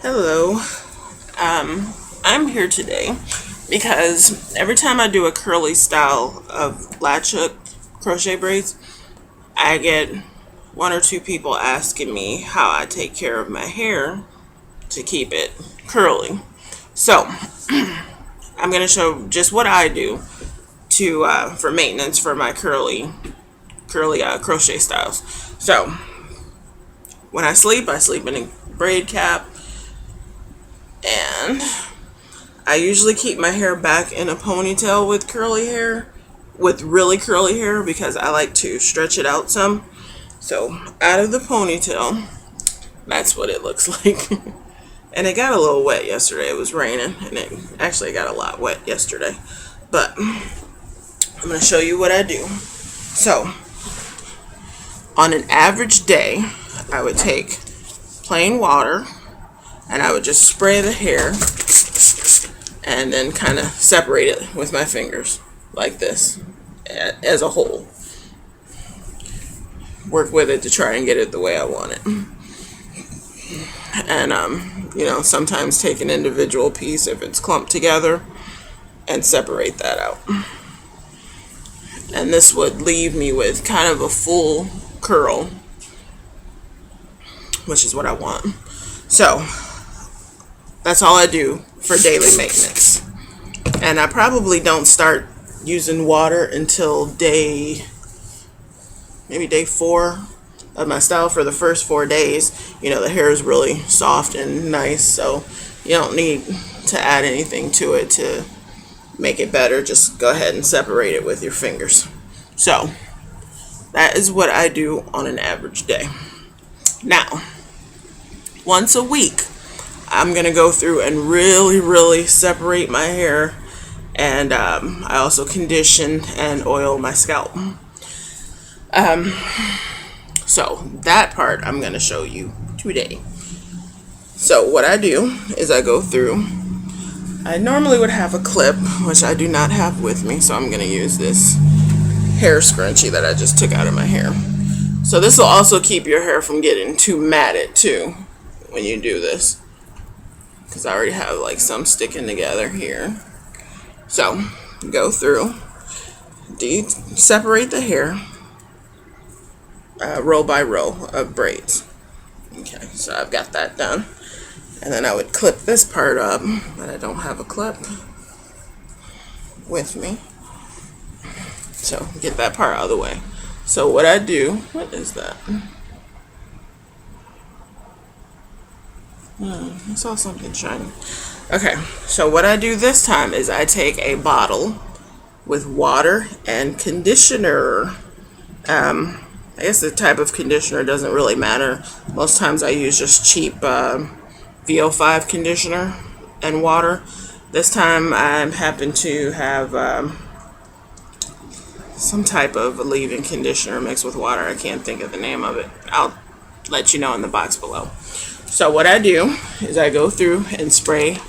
Hello. I'm here today because every time I do a curly style of latch hook crochet braids, I get one or two people asking me how I take care of my hair to keep it curly. So I'm going to show just what I do to for maintenance for my curly crochet styles. So when I sleep in a braid cap, and I usually keep my hair back in a ponytail with really curly hair, because I like to stretch it out some. So out of the ponytail, that's what it looks like. And it got a little wet yesterday. It was raining, and it actually got a lot wet yesterday. But I'm going to show you what I do. So on an average day, I would take plain water and I would just spray the hair and then kind of separate it with my fingers like this as a whole. Work with it to try and get it the way I want it. And sometimes take an individual piece if it's clumped together and separate that out. And this would leave me with kind of a full curl, which is what I want. So that's all I do for daily maintenance. And I probably don't start using water until maybe day 4 of my style. For the first 4 days, the hair is really soft and nice, so you don't need to add anything to it to make it better. Just go ahead and separate it with your fingers. So that is what I do on an average day. Now, once a week, I'm going to go through and really separate my hair, and I also condition and oil my scalp. So that part I'm going to show you today. So what I do is I go through. I normally would have a clip, which I do not have with me, so I'm going to use this hair scrunchie that I just took out of my hair. So this will also keep your hair from getting too matted too when you do this, because I already have like some sticking together here. So go through, separate the hair row by row of braids. Okay, so I've got that done. And then I would clip this part up, but I don't have a clip with me. So get that part out of the way. So what I do, what is that? I saw something shiny. Okay, so what I do this time is I take a bottle with water and conditioner. I guess the type of conditioner doesn't really matter. Most times I use just cheap VO5 conditioner and water. This time I happen to have some type of leave-in conditioner mixed with water. I can't think of the name of it. I'll let you know in the box below. So what I do is I go through and spray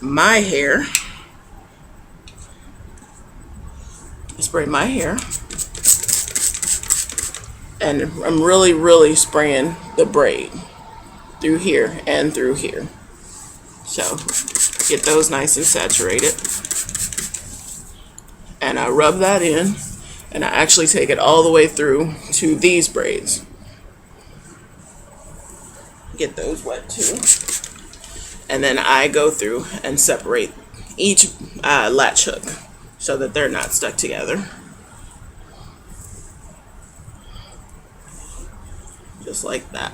my hair. And I'm really spraying the braid through here and through here. So get those nice and saturated. And I rub that in, and I actually take it all the way through to these braids. Get those wet too. And then I go through and separate each latch hook so that they're not stuck together. Just like that.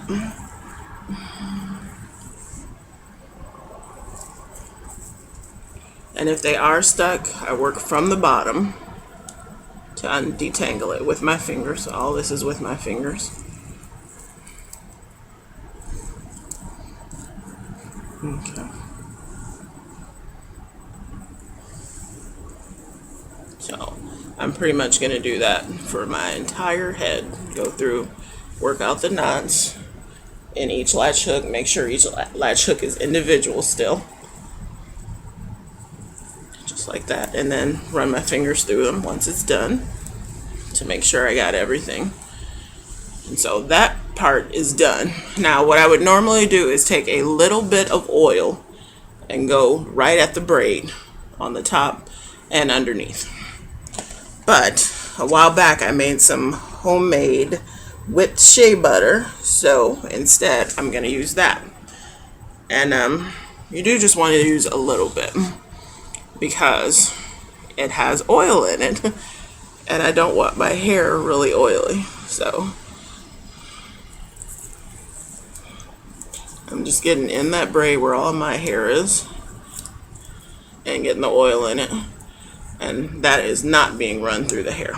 And if they are stuck, I work from the bottom to detangle it with my fingers. All this is with my fingers. Okay. So I'm pretty much going to do that for my entire head. Go through, work out the knots in each latch hook. Make sure each latch hook is individual still. Just like that. And then run my fingers through them once it's done to make sure I got everything. And so that part is done. Now what I would normally do is take a little bit of oil and go right at the braid on the top and underneath. But a while back I made some homemade whipped shea butter, so instead I'm going to use that. And you do just want to use a little bit because it has oil in it and I don't want my hair really oily. So I'm just getting in that braid where all my hair is and getting the oil in it, and that is not being run through the hair.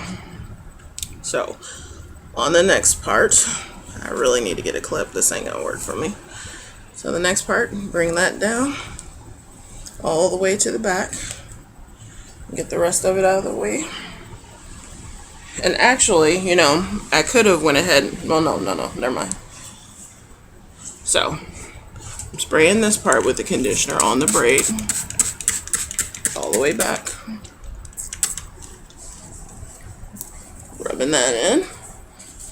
So on the next part, I really need to get a clip. This ain't gonna work for me. So the next part, bring that down all the way to the back. Get the rest of it out of the way. And actually, you know, I could have went ahead. Well, no, never mind. So I'm spraying this part with the conditioner on the braid all the way back. Rubbing that in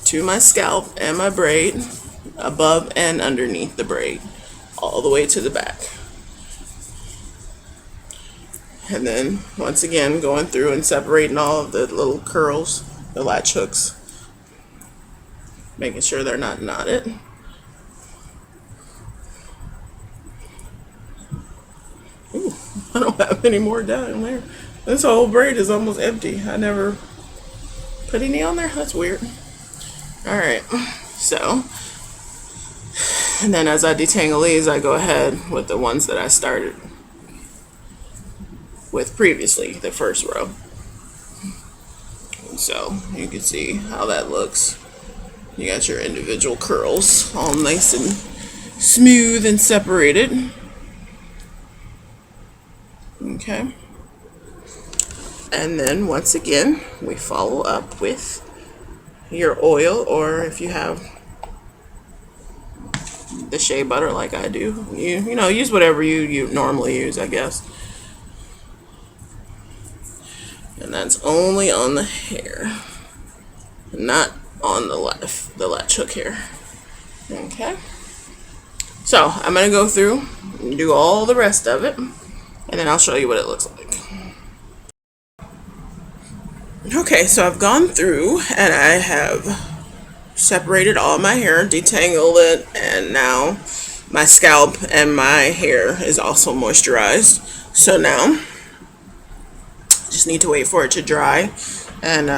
to my scalp and my braid, above and underneath the braid, all the way to the back. And then once again going through and separating all of the little curls, the latch hooks, making sure they're not knotted. Ooh, I don't have any more down there. This whole braid is almost empty. I never put any on there. That's weird. Alright, so, and then as I detangle these, I go ahead with the ones that I started with previously, the first row. And so you can see how that looks. You got your individual curls all nice and smooth and separated. Okay. And then once again, we follow up with your oil, or if you have the shea butter like I do, you know, use whatever you normally use, I guess. And that's only on the hair, not on the latch hook hair. Okay. So I'm going to go through and do all the rest of it, and then I'll show you what it looks like. Okay, so I've gone through and I have separated all my hair, detangled it, and now my scalp and my hair is also moisturized. So now just need to wait for it to dry, and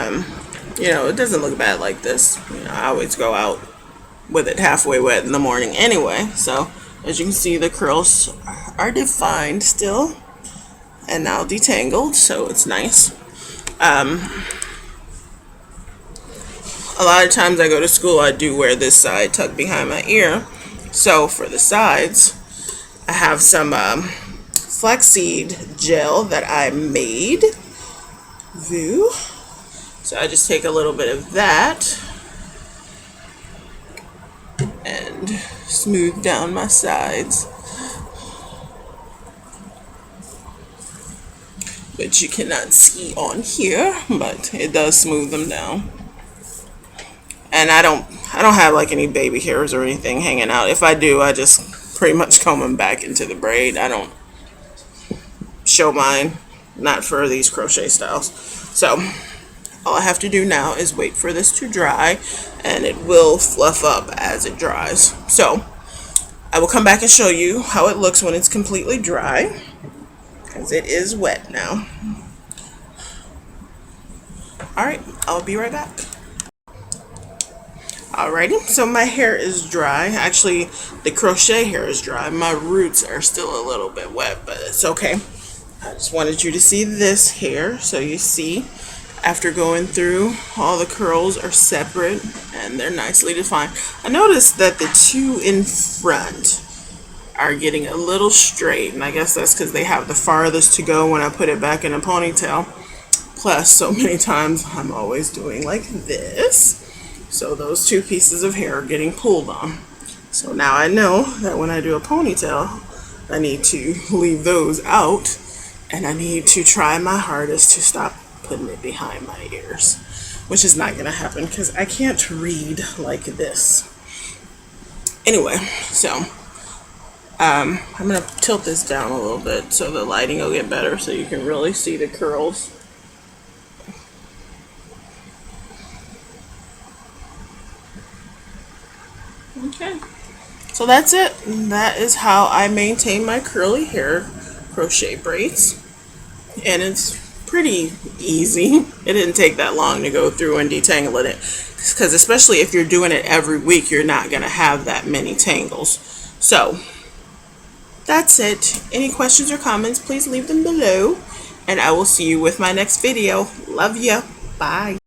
you know, it doesn't look bad like this. You know, I always go out with it halfway wet in the morning anyway. So as you can see, the curls are defined still and now detangled, so it's nice. A lot of times I go to school, I do wear this side tucked behind my ear. So for the sides, I have some flaxseed gel that I made. View. So I just take a little bit of that and smooth down my sides, which you cannot see on here, but it does smooth them down. And I don't have like any baby hairs or anything hanging out. If I do, I just pretty much comb them back into the braid. I don't show mine, not for these crochet styles. So all I have to do now is wait for this to dry, and it will fluff up as it dries. So I will come back and show you how it looks when it's completely dry, because it is wet now. Alright, I'll be right back. Alrighty, so my hair is dry. Actually, the crochet hair is dry. My roots are still a little bit wet, but it's okay. I just wanted you to see this hair, so you see after going through, all the curls are separate and they're nicely defined. I noticed that the two in front are getting a little straight, and I guess that's because they have the farthest to go when I put it back in a ponytail. Plus, so many times I'm always doing like this. So those two pieces of hair are getting pulled on. So now I know that when I do a ponytail, I need to leave those out, and I need to try my hardest to stop putting it behind my ears, which is not going to happen because I can't read like this. Anyway, so I'm going to tilt this down a little bit so the lighting will get better so you can really see the curls. Okay, so that's it. That is how I maintain my curly hair crochet braids, and it's pretty easy. It didn't take that long to go through and detangle it, because especially if you're doing it every week, you're not going to have that many tangles. So that's it. Any questions or comments, please leave them below, and I will see you with my next video. Love ya. Bye.